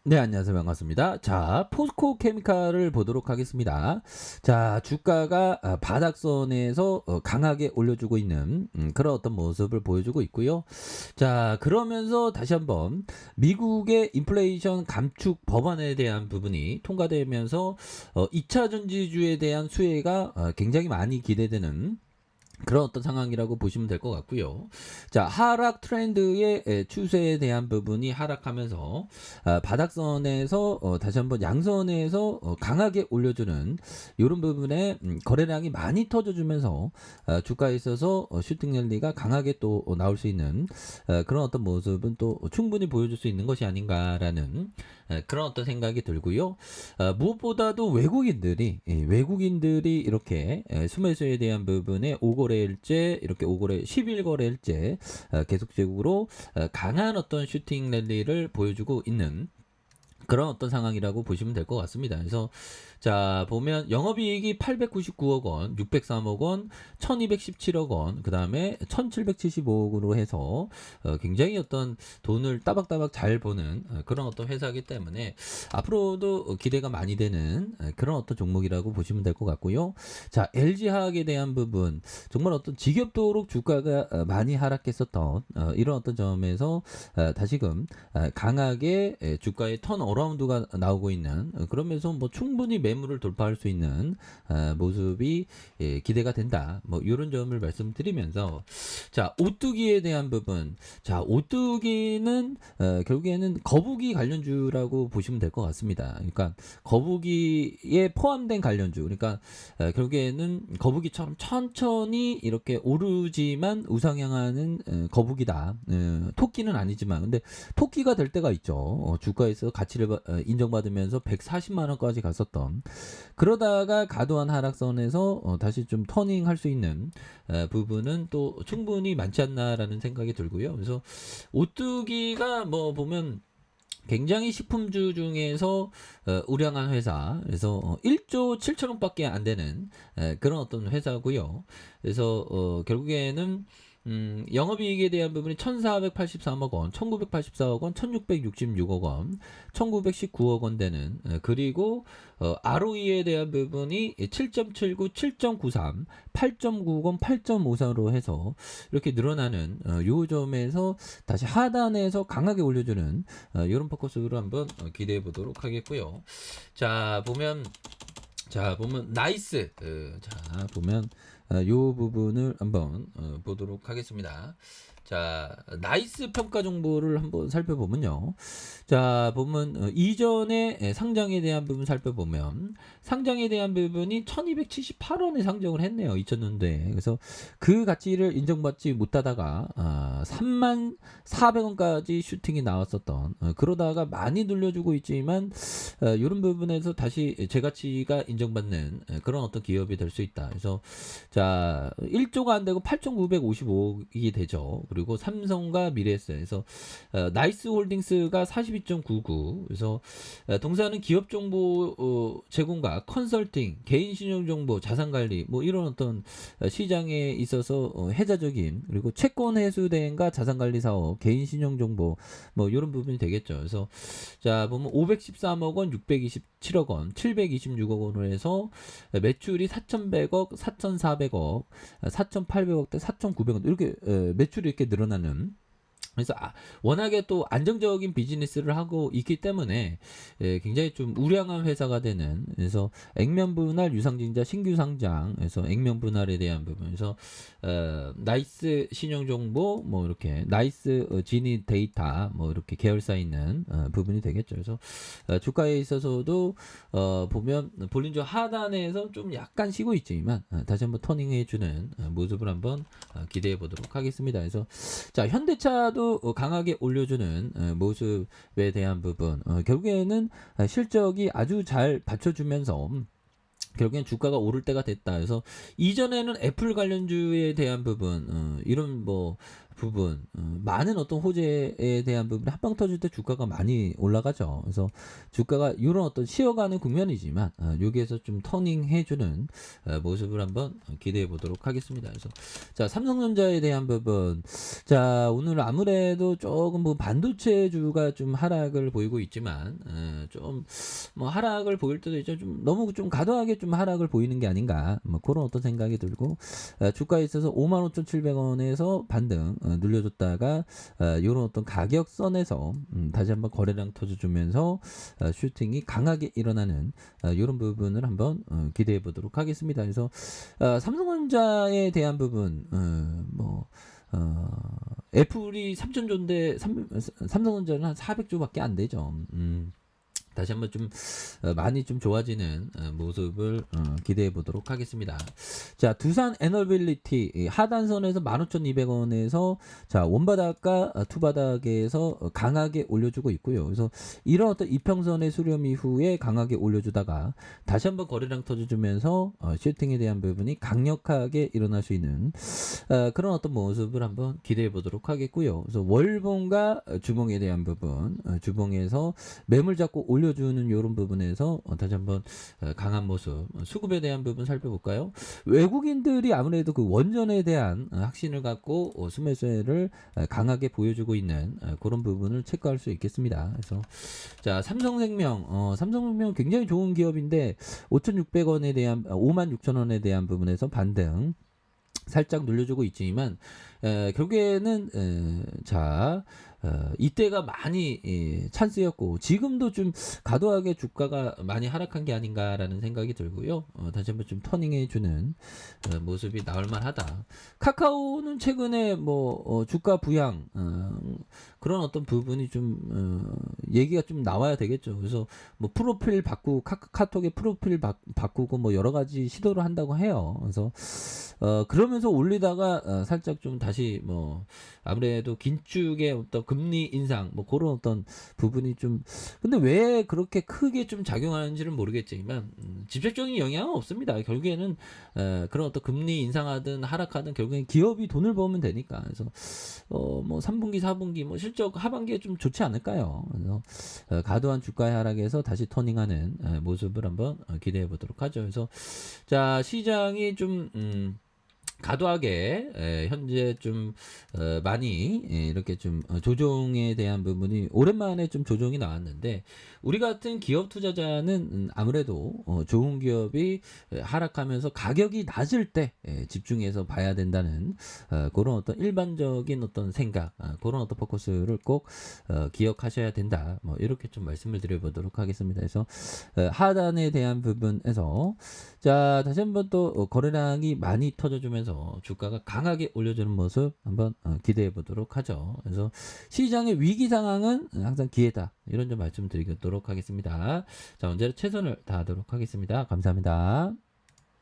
네, 안녕하세요. 반갑습니다. 자, 포스코 케미칼을 보도록 하겠습니다. 자, 주가가 바닥선에서 강하게 올려주고 있는 그런 어떤 모습을 보여주고 있고요. 자, 그러면서 다시 한번 미국의 인플레이션 감축 법안에 대한 부분이 통과되면서 2차 전지주에 대한 수혜가 굉장히 많이 기대되는 그런 어떤 상황이라고 보시면 될 것 같고요. 자, 하락 트렌드의 추세에 대한 부분이 하락하면서 바닥선에서 다시 한번 양선에서 강하게 올려주는 이런 부분에 거래량이 많이 터져주면서 주가에 있어서 슈팅 랠리가 강하게 또 나올 수 있는 그런 어떤 모습은 또 충분히 보여줄 수 있는 것이 아닌가라는 그런 어떤 생각이 들고요. 무엇보다도 외국인들이 이렇게 수매수에 대한 부분에 5거래일째 이렇게 5거래 11거래일째 계속적으로 강한 어떤 슈팅 랠리를 보여주고 있는 그런 어떤 상황이라고 보시면 될 것 같습니다. 그래서 자 보면 영업이익이 899억 원, 603억 원, 1217억 원, 그 다음에 1775억으로 해서 굉장히 어떤 돈을 따박따박 잘 버는 그런 어떤 회사이기 때문에 앞으로도 기대가 많이 되는 그런 어떤 종목이라고 보시면 될 것 같고요. 자 LG화학에 대한 부분 정말 어떤 지겹도록 주가가 많이 하락했었던 이런 어떤 점에서 다시금 강하게 주가의 턴 어라운드가 나오고 있는 그러면서 뭐 충분히 매물을 돌파할 수 있는 모습이 기대가 된다. 뭐 이런 점을 말씀드리면서 자 오뚜기에 대한 부분 자 오뚜기는 결국에는 거북이 관련주라고 보시면 될 것 같습니다. 그러니까 거북이에 포함된 관련주 그러니까 결국에는 거북이처럼 천천히 이렇게 오르지만 우상향하는 거북이다. 토끼는 아니지만 근데 토끼가 될 때가 있죠. 주가에서 가치를 인정받으면서 140만 원까지 갔었던 그러다가 과도한 하락선에서 다시 좀 터닝할 수 있는 부분은 또 충분히 많지 않나라는 생각이 들고요. 그래서 오뚜기가 뭐 보면 굉장히 식품주 중에서 우량한 회사 그래서 1조 7천억밖에 안 되는 그런 어떤 회사고요. 그래서 결국에는 영업이익에 대한 부분이 1,483억 원, 1,984억 원, 1,666억 원, 1,919억 원 되는 그리고 ROE에 대한 부분이 7.79, 7.93, 8.90, 8.54로 해서 이렇게 늘어나는 요 점에서 다시 하단에서 강하게 올려주는 이런 포커스로 한번 기대해 보도록 하겠고요. 자 보면 나이스 자 보면 요 부분을 한번 보도록 하겠습니다. 자 나이스 평가 정보를 한번 살펴보면요. 자 보면 이전에 상장에 대한 부분 살펴보면 상장에 대한 부분이 1278원에 상장을 했네요. 2000년도에. 그래서 그 가치를 인정받지 못하다가 3만 400원까지 슈팅이 나왔었던 그러다가 많이 눌려주고 있지만 이런 부분에서 다시 재가치가 인정받는 그런 어떤 기업이 될 수 있다. 그래서 자 1조가 안 되고 8,955억이 되죠. 그리고 삼성과 미래에셋에서 나이스 홀딩스가 42.99 그래서 동사는 기업 정보 제공과 컨설팅, 개인 신용 정보, 자산 관리 뭐 이런 어떤 시장에 있어서 해자적인 그리고 채권 회수 대행과 자산 관리 사업, 개인 신용 정보 뭐 이런 부분이 되겠죠. 그래서 자 보면 513억 원, 627억 원, 726억 원으로 해서 매출이 4,100억, 4,400억, 4,800억 대 4,900억 이렇게 매출이 이렇게 늘어나는 그래서 워낙에 또 안정적인 비즈니스를 하고 있기 때문에 굉장히 좀 우량한 회사가 되는 그래서 액면 분할 유상증자 신규 상장 그래서 액면 분할에 대한 부분에서 나이스 신용 정보 뭐 이렇게 나이스 지니 데이터 뭐 이렇게 계열사 있는 부분이 되겠죠. 그래서 주가에 있어서도 보면 볼린저 하단에서 좀 약간 쉬고 있지만 다시 한번 터닝해주는 모습을 한번 기대해 보도록 하겠습니다. 그래서 자 현대차도 강하게 올려주는 모습에 대한 부분 결국에는 실적이 아주 잘 받쳐주면서 결국엔 주가가 오를 때가 됐다. 그래서 이전에는 애플 관련주에 대한 부분 이런 뭐 부분, 많은 어떤 호재에 대한 부분이 한 방 터질 때 주가가 많이 올라가죠. 그래서 주가가 이런 어떤 쉬어가는 국면이지만 여기에서 좀 터닝해주는 모습을 한번 기대해 보도록 하겠습니다. 그래서 자, 삼성전자에 대한 부분, 자, 오늘 아무래도 조금 뭐 반도체주가 좀 하락을 보이고 있지만 좀 뭐 하락을 보일 때도 있죠. 좀 너무 좀 과도하게 좀 하락을 보이는 게 아닌가, 뭐 그런 어떤 생각이 들고, 주가에 있어서 55,700원에서 반등 눌려줬다가 요런 어떤 가격선에서 다시 한번 거래량 터져주면서 슈팅이 강하게 일어나는 요런 부분을 한번 기대해 보도록 하겠습니다. 그래서 삼성전자에 대한 부분, 애플이 3천조인데 삼성전자는 한 400조밖에 안 되죠. 다시 한번 좀 많이 좀 좋아지는 모습을 기대해 보도록 하겠습니다. 자, 두산 에너빌리티 하단선에서 15,200원에서 자, 원바닥과 투바닥에서 강하게 올려주고 있고요. 그래서 이런 어떤 이평선의 수렴 이후에 강하게 올려주다가 다시 한번 거래량 터져주면서 슈팅에 대한 부분이 강력하게 일어날 수 있는 그런 어떤 모습을 한번 기대해 보도록 하겠고요. 그래서 월봉과 주봉에 대한 부분, 주봉에서 매물 잡고 올려주는 이런 부분에서 다시 한번 강한 모습, 수급에 대한 부분 살펴볼까요? 외국인들이 아무래도 그 원전에 대한 확신을 갖고 수매수를 강하게 보여주고 있는 그런 부분을 체크할 수 있겠습니다. 그래서 자, 삼성생명 굉장히 좋은 기업인데 5,600원에 대한 56,000원에 대한 부분에서 반등 살짝 눌려주고 있지만 결국에는 이때가 많이 찬스였고 지금도 좀 과도하게 주가가 많이 하락한 게 아닌가라는 생각이 들고요. 다시 한번 좀 터닝해주는 모습이 나올 만하다. 카카오는 최근에 뭐 주가 부양 그런 어떤 부분이 좀 얘기가 좀 나와야 되겠죠. 그래서 뭐 프로필 바꾸고 카톡의 프로필 바꾸고 뭐 여러 가지 시도를 한다고 해요. 그래서 그러면서 올리다가 살짝 좀 다시 뭐 아무래도 긴축의 어떤 금리 인상 뭐 그런 어떤 부분이 좀 근데 왜 그렇게 크게 좀 작용하는지는 모르겠지만 직접적인 영향은 없습니다. 결국에는 그런 어떤 금리 인상하든 하락하든 결국엔 기업이 돈을 벌면 되니까. 그래서 뭐 3분기 4분기 뭐 실적 하반기에 좀 좋지 않을까요? 그래서 과도한 주가의 하락에서 다시 터닝하는 모습을 한번 기대해 보도록 하죠. 그래서 자, 시장이 좀 과도하게 현재 좀 많이 이렇게 좀 조정에 대한 부분이 오랜만에 좀 조정이 나왔는데 우리 같은 기업 투자자는 아무래도 좋은 기업이 하락하면서 가격이 낮을 때 집중해서 봐야 된다는 그런 어떤 일반적인 어떤 생각, 그런 어떤 포커스를 꼭 기억하셔야 된다. 뭐 이렇게 좀 말씀을 드려보도록 하겠습니다. 그래서 하단에 대한 부분에서 자, 다시 한번 또 거래량이 많이 터져주면서 주가가 강하게 올려주는 모습 한번 기대해 보도록 하죠. 그래서 시장의 위기 상황은 항상 기회다. 이런 점 말씀드리도록 하겠습니다. 자, 언제나 최선을 다하도록 하겠습니다. 감사합니다.